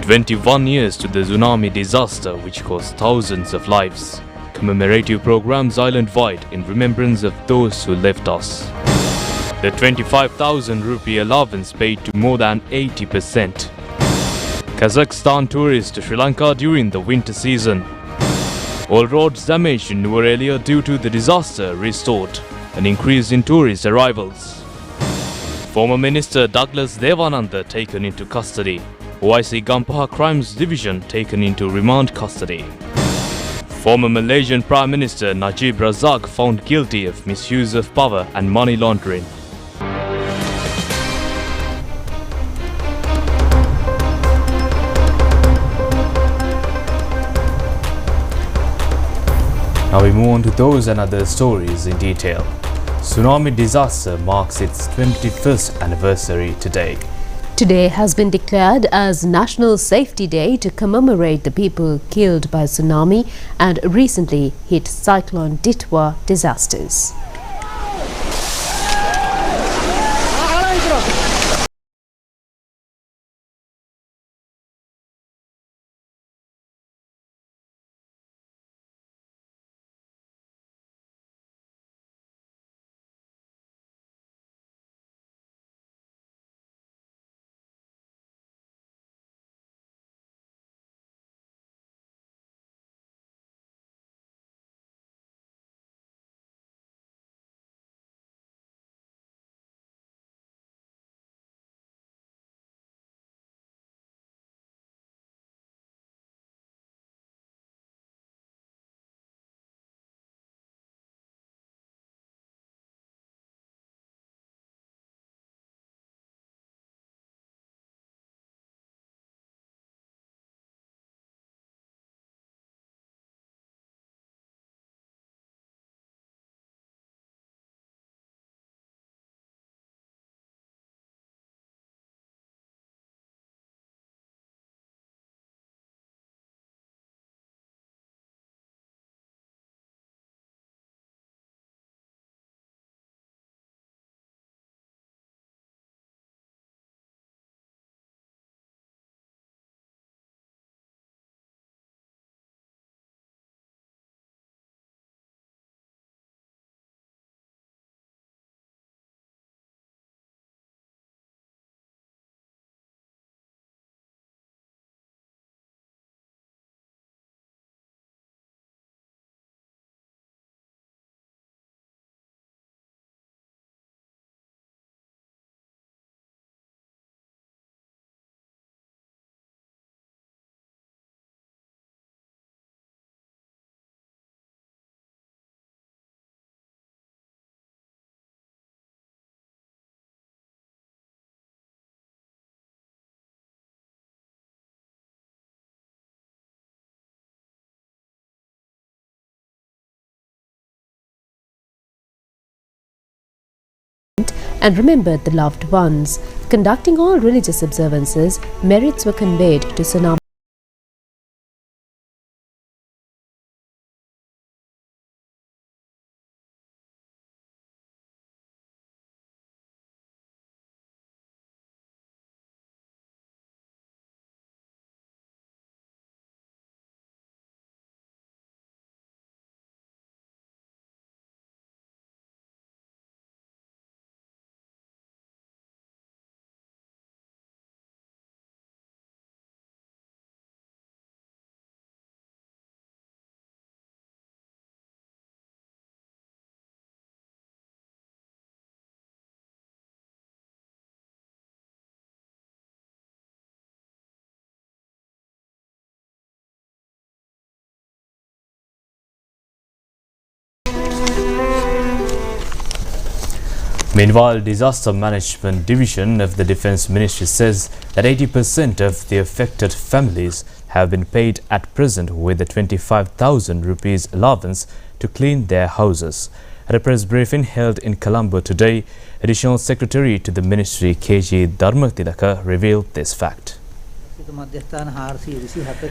21 years to the tsunami disaster which cost thousands of lives. Commemorative programs island-wide in remembrance of those who left us. The 25,000 rupee allowance paid to more than 80%. Kazakhstan tourists to Sri Lanka during the winter season. All roads damaged in Nuwara due to the disaster restored. An increase in tourist arrivals. Former Minister Douglas Devananda taken into custody. OIC Gampaha Crimes Division taken into remand custody. Former Malaysian Prime Minister Najib Razak found guilty of misuse of power and money laundering. Now we move on to those and other stories in detail. Tsunami disaster marks its 21st anniversary today. Today has been declared as National Safety Day to commemorate the people killed by tsunami and recently hit Cyclone Ditwa disasters. And remembered the loved ones. Conducting all religious observances, merits were conveyed to Tsunami. Meanwhile, Disaster Management Division of the Defence Ministry says that 80% of the affected families have been paid at present with the 25,000 rupees allowance to clean their houses. At a press briefing held in Colombo today, Additional Secretary to the Ministry KG Dharmatilaka revealed this fact.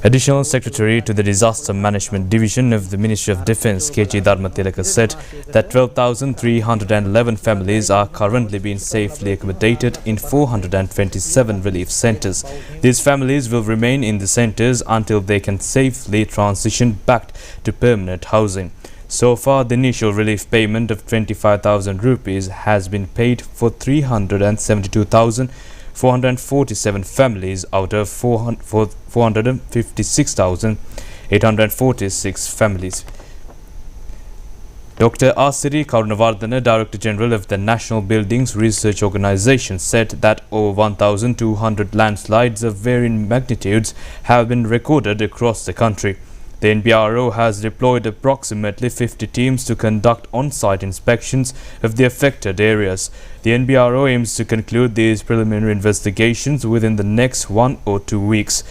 Additional Secretary to the Disaster Management Division of the Ministry of Defence, K.G. Dharmatilaka, said that 12,311 families are currently being safely accommodated in 427 relief centres. These families will remain in the centres until they can safely transition back to permanent housing. So far, the initial relief payment of 25,000 rupees has been paid for 372,447 families out of 456,846 families. Dr. Asiri Karunavardhana, Director General of the National Buildings Research Organisation, said that over 1,200 landslides of varying magnitudes have been recorded across the country. The NBRO has deployed approximately 50 teams to conduct on-site inspections of the affected areas. The NBRO aims to conclude these preliminary investigations within the next 1 or 2 weeks.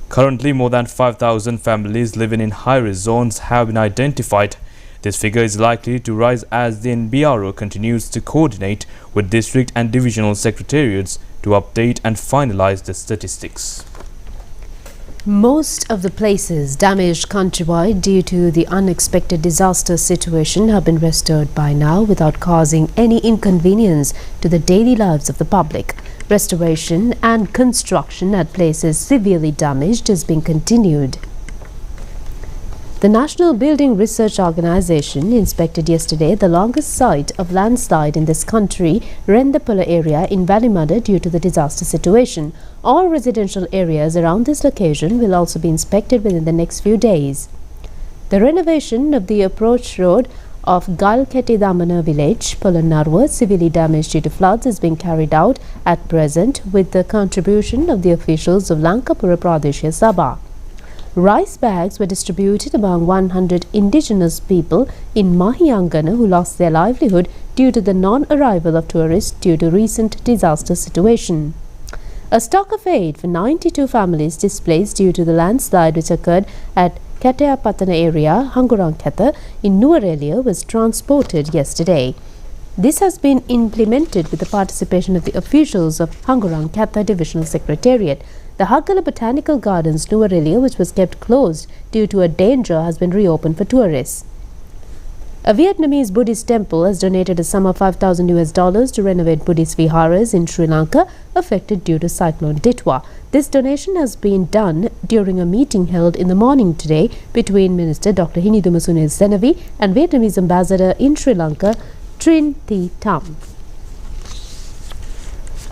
Currently, more than 5,000 families living in high-risk zones have been identified. This figure is likely to rise as the NBRO continues to coordinate with district and divisional secretariats to update and finalize the statistics. Most of the places damaged countrywide due to the unexpected disaster situation have been restored by now without causing any inconvenience to the daily lives of the public. Restoration and construction at places severely damaged is being continued. The National Building Research Organisation inspected yesterday the longest site of landslide in this country, Rendapula area in Valimada, due to the disaster situation. All residential areas around this location will also be inspected within the next few days. The renovation of the approach road of Galketi-Damana village, Polannarwa, severely damaged due to floods, is being carried out at present with the contribution of the officials of Lankapura Pradeshya Sabha. Rice bags were distributed among 100 indigenous people in Mahiyangana who lost their livelihood due to the non-arrival of tourists due to recent disaster situation. A stock of aid for 92 families displaced due to the landslide which occurred at Katayapatana area, Hanguranketha in Nuwara was transported yesterday. This has been implemented with the participation of the officials of Hanguranketha Divisional Secretariat. The Haggala Botanical Gardens, Nuwara, which was kept closed due to a danger, has been reopened for tourists. A Vietnamese Buddhist temple has donated a sum of $5,000 to renovate Buddhist viharas in Sri Lanka affected due to Cyclone Ditwa. This donation has been done during a meeting held in the morning today between Minister Dr. Hiniduma Sunil Senavi and Vietnamese Ambassador in Sri Lanka, Trinh Thi Tam.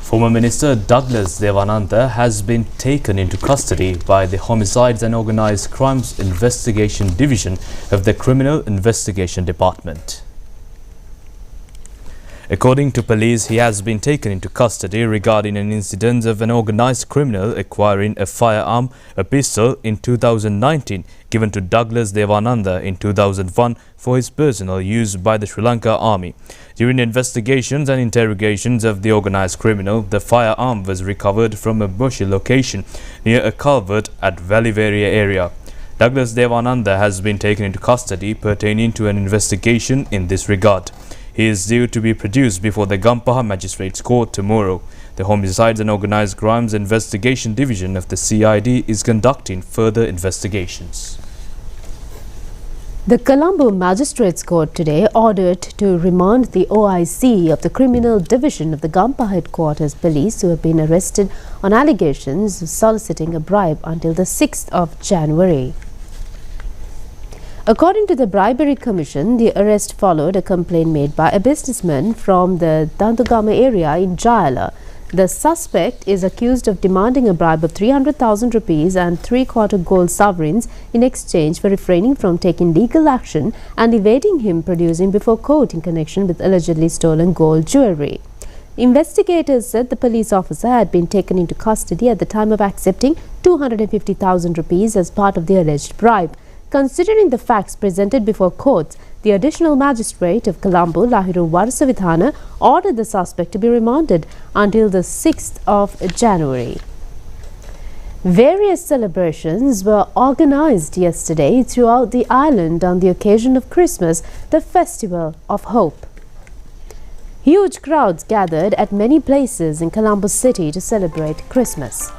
Former Minister Douglas Devananda has been taken into custody by the Homicides and Organised Crimes Investigation Division of the Criminal Investigation Department. According to police, he has been taken into custody regarding an incident of an organised criminal acquiring a firearm, a pistol, in 2019, given to Douglas Devananda in 2001 for his personal use by the Sri Lanka Army. During investigations and interrogations of the organised criminal, the firearm was recovered from a bushy location near a culvert at Valiveria area. Douglas Devananda has been taken into custody pertaining to an investigation in this regard. He is due to be produced before the Gampaha Magistrates Court tomorrow. The Homicides and Organised Crimes Investigation Division of the CID is conducting further investigations. The Colombo Magistrates Court today ordered to remand the OIC of the Criminal Division of the Gampaha Headquarters Police who have been arrested on allegations of soliciting a bribe until the 6th of January. According to the Bribery Commission, the arrest followed a complaint made by a businessman from the Dandugama area in Jayala. The suspect is accused of demanding a bribe of 300,000 rupees and 3/4 gold sovereigns in exchange for refraining from taking legal action and evading him producing before court in connection with allegedly stolen gold jewellery. Investigators said the police officer had been taken into custody at the time of accepting 250,000 rupees as part of the alleged bribe. Considering the facts presented before courts, the additional magistrate of Colombo, Lahiru Varsavithana, ordered the suspect to be remanded until the 6th of January. Various celebrations were organized yesterday throughout the island on the occasion of Christmas, the Festival of Hope. Huge crowds gathered at many places in Colombo city to celebrate Christmas.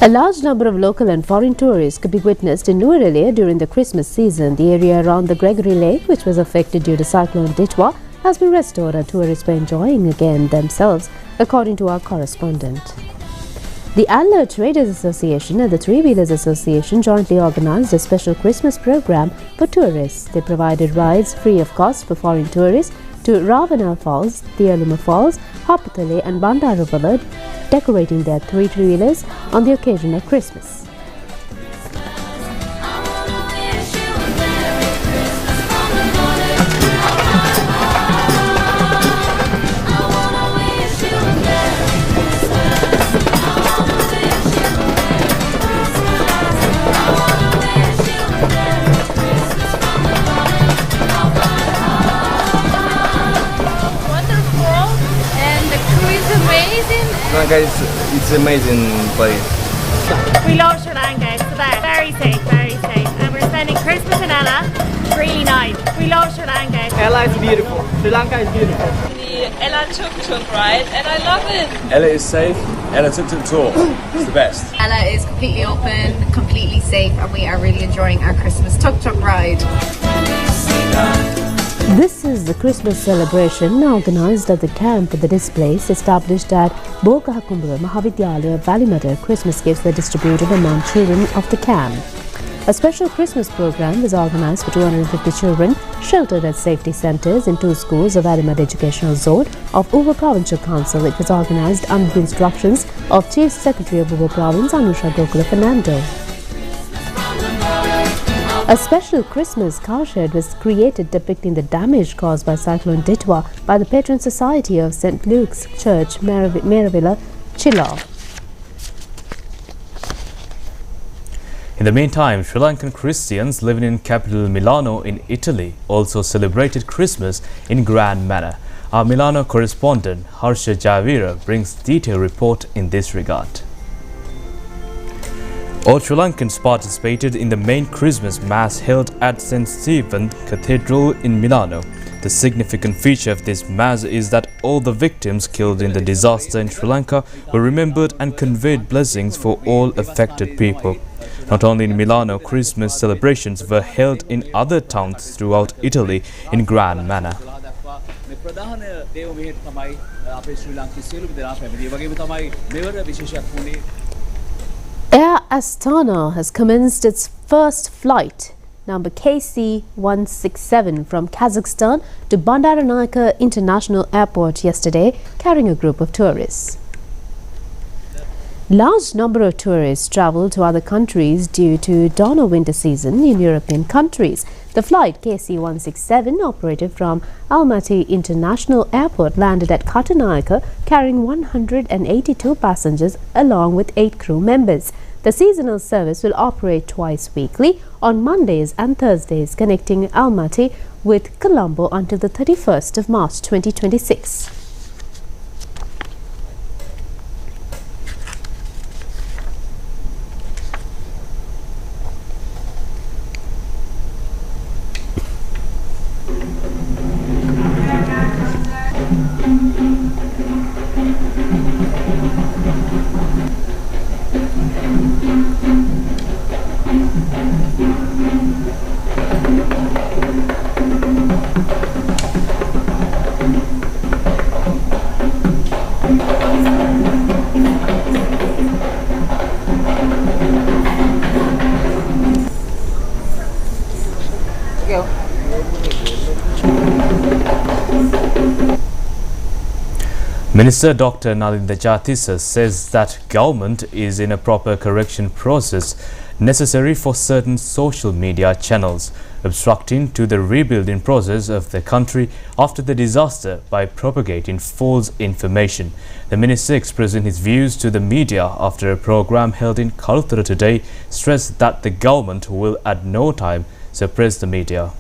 A large number of local and foreign tourists could be witnessed in Nuwara during the Christmas season. The area around the Gregory Lake, which was affected due to Cyclone Ditwa, has been restored and tourists were enjoying again themselves, according to our correspondent. The Adler Traders Association and the Three Wheelers Association jointly organized a special Christmas program for tourists. They provided rides free of cost for foreign tourists to Ravana Falls, Thealuma Falls, Haputale and Bandarapala, decorating their three-wheelers on the occasion of Christmas. Sri Lanka it's an amazing place. We love Sri Lanka. It's the best. Very safe, very safe. And we're spending Christmas in Ella. It's really nice. We love Sri Lanka. Ella is beautiful. Sri Lanka is beautiful. The Ella tuk-tuk ride and I love it. Ella is safe. Ella tuk-tuk tour. It's the best. Ella is completely open, completely safe, and we are really enjoying our Christmas tuk-tuk ride. This is the Christmas celebration organised at the camp for the displaced established at Bogahakumbura Mahavidyalaya Valley. Christmas gifts were distributed among children of the camp. A special Christmas program was organised for 250 children sheltered at safety centres in 2 schools of Valley Educational Zone of Uva Provincial Council. It was organised under the instructions of Chief Secretary of Uva Province Anusha Gokula Fernando. A special Christmas cowshed was created depicting the damage caused by Cyclone Ditwa by the Patron Society of St. Luke's Church, Maravilla, Chilla. In the meantime, Sri Lankan Christians living in capital Milano in Italy also celebrated Christmas in grand manner. Our Milano correspondent Harsha Javira brings detailed report in this regard. All Sri Lankans participated in the main Christmas Mass held at St. Stephen Cathedral in Milano. The significant feature of this Mass is that all the victims killed in the disaster in Sri Lanka were remembered and conveyed blessings for all affected people. Not only in Milano, Christmas celebrations were held in other towns throughout Italy in grand manner. Air Astana has commenced its first flight, number KC-167, from Kazakhstan to Bandaranaike International Airport yesterday, carrying a group of tourists. Large number of tourists travel to other countries due to Donner winter season in European countries. The flight KC-167 operated from Almaty International Airport landed at Katanaika carrying 182 passengers along with 8 crew members. The seasonal service will operate twice weekly on Mondays and Thursdays, connecting Almaty with Colombo until the 31st of March 2026. Minister Dr. Nalinda Jatisa says that government is in a proper correction process necessary for certain social media channels, obstructing to the rebuilding process of the country after the disaster by propagating false information. The minister, expressing his views to the media after a program held in Karuthara today, stressed that the government will at no time suppress the media.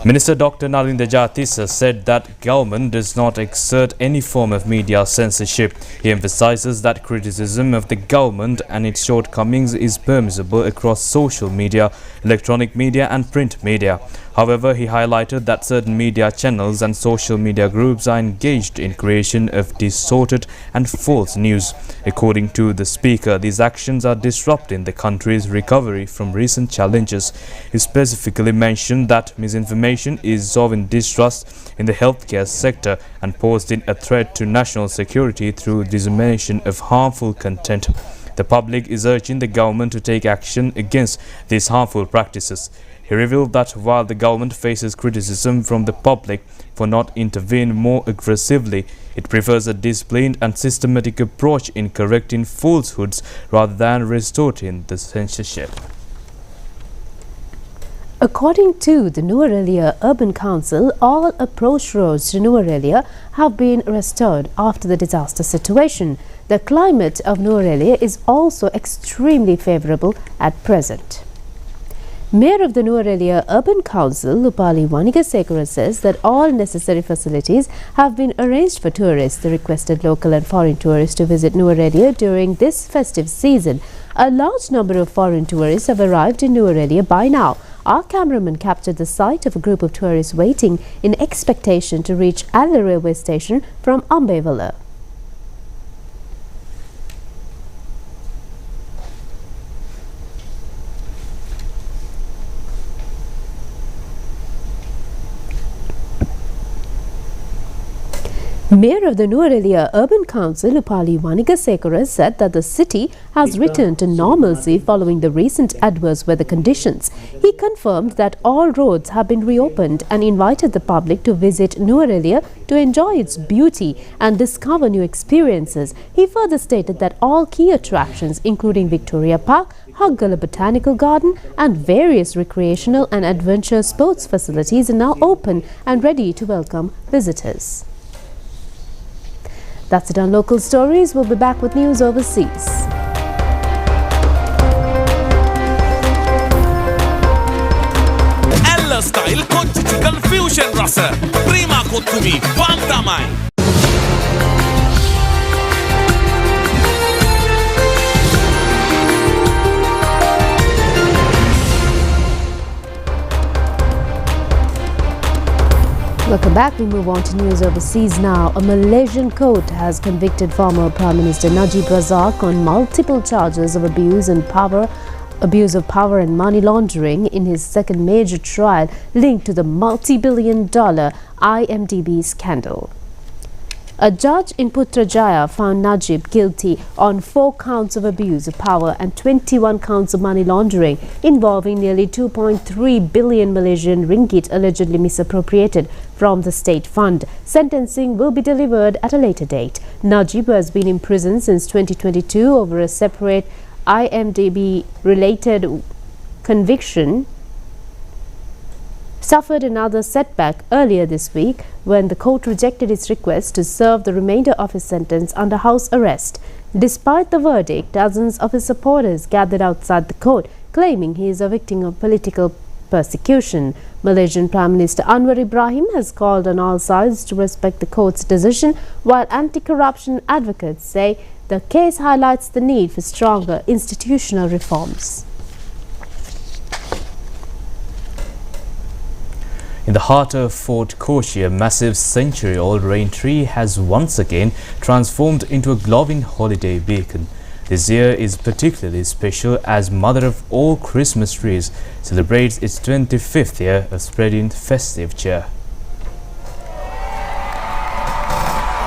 Minister Dr. Nalinda Jatisa said that government does not exert any form of media censorship. He emphasizes that criticism of the government and its shortcomings is permissible across social media, electronic media and print media. However, he highlighted that certain media channels and social media groups are engaged in creation of distorted and false news. According to the speaker, these actions are disrupting the country's recovery from recent challenges. He specifically mentioned that misinformation is sowing distrust in the healthcare sector and posing a threat to national security through dissemination of harmful content. The public is urging the government to take action against these harmful practices. He revealed that while the government faces criticism from the public for not intervening more aggressively, it prefers a disciplined and systematic approach in correcting falsehoods rather than resorting to censorship. According to the Nuwara Urban Council, all approach roads to Nuwara have been restored after the disaster situation. The climate of Nuwara is also extremely favourable at present. Mayor of the Nuwara Urban Council, Rupavahini says that all necessary facilities have been arranged for tourists. The requested local and foreign tourists to visit Nuwara during this festive season. A large number of foreign tourists have arrived in Nuwara by now. Our cameraman captured the sight of a group of tourists waiting in expectation to reach Eliya railway station from Ambevalla. Mayor of the Nuwara Urban Council, Rupavahini said that the city has returned to normalcy following the recent adverse weather conditions. He confirmed that all roads have been reopened and invited the public to visit Nuwara to enjoy its beauty and discover new experiences. He further stated that all key attractions, including Victoria Park, Haggala Botanical Garden and various recreational and adventure sports facilities, are now open and ready to welcome visitors. That's it on Local Stories. We'll be back with news overseas. Ella style konchi chicken fusion rasa. Prima kottumi pantamai. Welcome back. We move on to news overseas now. A Malaysian court has convicted former Prime Minister Najib Razak on multiple charges of abuse of power and money laundering in his second major trial linked to the multi-billion-dollar IMDb scandal. A judge in Putrajaya found Najib guilty on 4 counts of abuse of power and 21 counts of money laundering involving nearly 2.3 billion Malaysian ringgit allegedly misappropriated from the state fund. Sentencing will be delivered at a later date. Najib, who has been in prison since 2022 over a separate IMDb-related conviction, suffered another setback earlier this week when the court rejected his request to serve the remainder of his sentence under house arrest. Despite the verdict, dozens of his supporters gathered outside the court, claiming he is a victim of political persecution. Malaysian Prime Minister Anwar Ibrahim has called on all sides to respect the court's decision, while anti-corruption advocates say the case highlights the need for stronger institutional reforms. In the heart of Fort Kochi, a massive century-old rain tree has once again transformed into a glowing holiday beacon. This year is particularly special as Mother of all Christmas trees celebrates its 25th year of spreading festive cheer.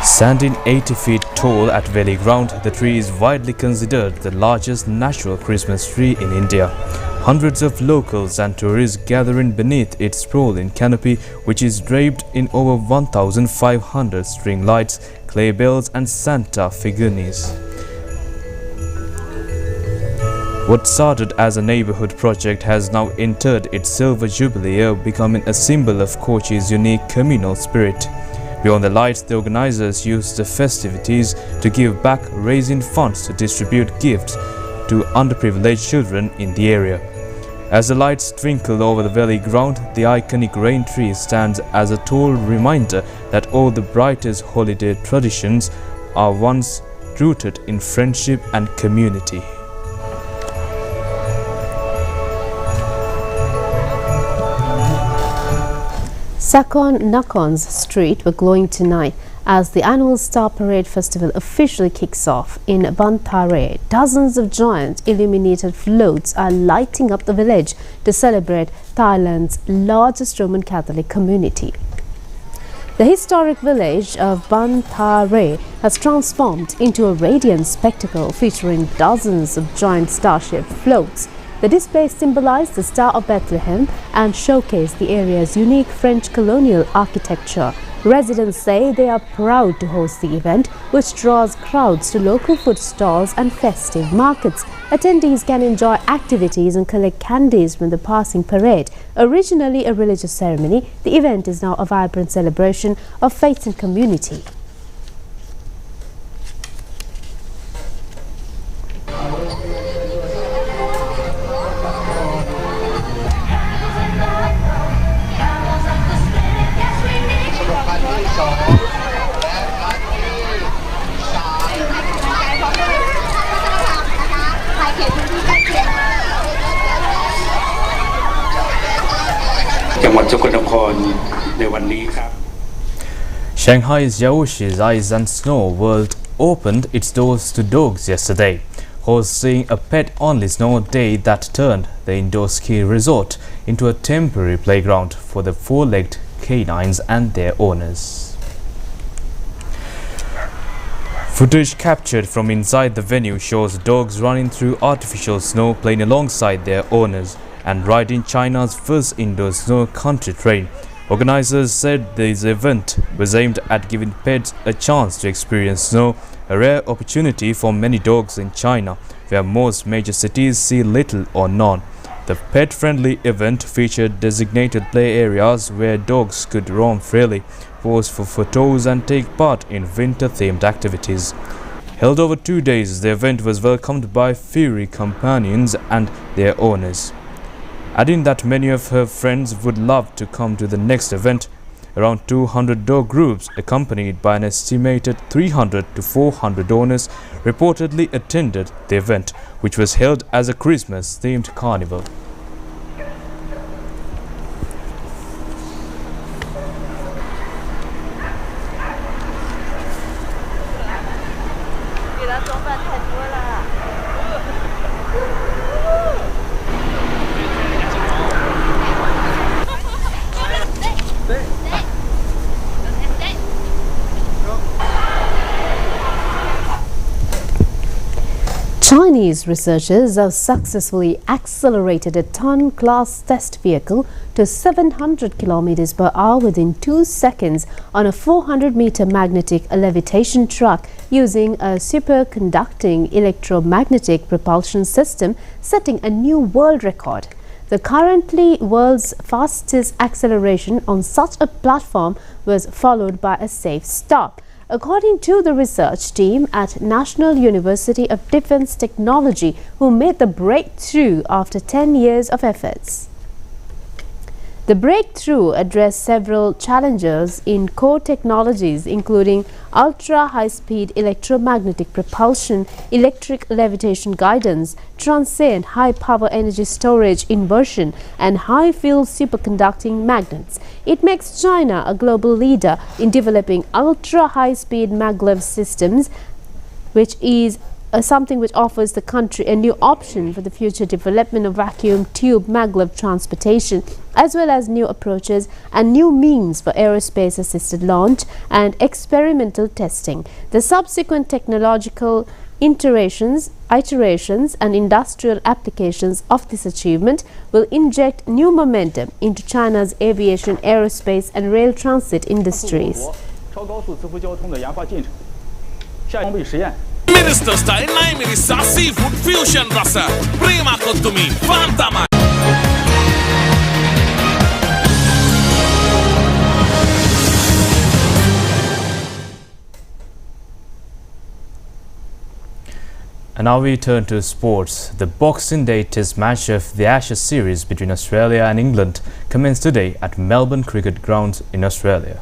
Standing 80 feet tall at Valley Ground, the tree is widely considered the largest natural Christmas tree in India. Hundreds of locals and tourists gathering beneath its sprawling canopy, which is draped in over 1,500 string lights, clay bells and Santa figurines. What started as a neighborhood project has now entered its silver jubilee year, becoming a symbol of Kochi's unique communal spirit. Beyond the lights, the organizers used the festivities to give back, raising funds to distribute gifts to underprivileged children in the area. As the lights twinkle over the valley ground, the iconic rain tree stands as a tall reminder that all the brightest holiday traditions are once rooted in friendship and community. Sakon Nakhon's street were glowing tonight as the annual Star Parade festival officially kicks off. In Bantare, dozens of giant illuminated floats are lighting up the village to celebrate Thailand's largest Roman Catholic community. The historic village of Bantare has transformed into a radiant spectacle featuring dozens of giant starship floats. The displays symbolize the Star of Bethlehem and showcase the area's unique French colonial architecture. Residents say they are proud to host the event, which draws crowds to local food stalls and festive markets. Attendees can enjoy activities and collect candies from the passing parade. Originally a religious ceremony, the event is now a vibrant celebration of faith and community. Shanghai's Yaoshi's Ice and Snow World opened its doors to dogs yesterday, hosting a pet-only snow day that turned the indoor ski resort into a temporary playground for the four-legged canines and their owners. Footage captured from inside the venue shows dogs running through artificial snow, playing alongside their owners, and riding China's first indoor snow country train. Organizers said this event was aimed at giving pets a chance to experience snow, a rare opportunity for many dogs in China, where most major cities see little or none. The pet-friendly event featured designated play areas where dogs could roam freely, pose for photos and take part in winter-themed activities. Held over 2 days, the event was welcomed by furry companions and their owners. Adding that many of her friends would love to come to the next event, around 200 dog groups accompanied by an estimated 300 to 400 owners reportedly attended the event, which was held as a Christmas-themed carnival. Chinese researchers have successfully accelerated a ton-class test vehicle to 700 km per hour within 2 seconds on a 400-meter magnetic levitation track using a superconducting electromagnetic propulsion system, setting a new world record. The currently world's fastest acceleration on such a platform was followed by a safe stop. According to the research team at National University of Defense Technology, who made the breakthrough after 10 years of efforts. The breakthrough addressed several challenges in core technologies, including ultra-high-speed electromagnetic propulsion, electric levitation guidance, transient high-power energy storage inversion, and high-field superconducting magnets. It makes China a global leader in developing ultra-high-speed maglev systems, which is something which offers the country a new option for the future development of vacuum tube maglev transportation, as well as new approaches and new means for aerospace assisted launch and experimental testing. The subsequent technological iterations and industrial applications of this achievement will inject new momentum into China's aviation, aerospace and rail transit industries. Minister style naimini sa seafood fusion rasa. Prima kontumi, fantama. And now we turn to sports. The Boxing Day Test match of the Ashes series between Australia and England commenced today at Melbourne Cricket Ground in Australia.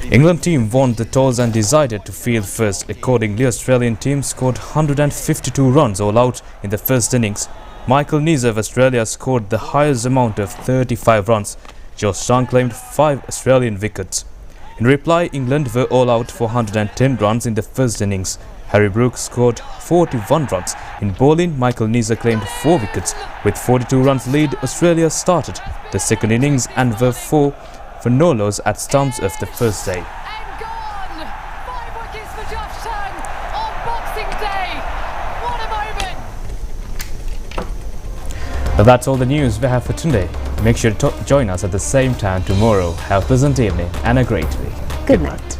England team won the toss and decided to field first. Accordingly, Australian team scored 152 runs all out in the first innings. Michael Neser of Australia scored the highest amount of 35 runs. Josh Young claimed 5 Australian wickets. In reply, England were all out for 110 runs in the first innings. Harry Brooks scored 41 runs. In bowling, Michael Neser claimed 4 wickets. With 42 runs lead, Australia started the second innings and were 4 for no loss at stumps of the first day. And gone! 5 wickets for Josh Young on Boxing Day. What a moment! But that's all the news we have for today. Make sure to join us at the same time tomorrow. Have a pleasant evening and a great week. Good night.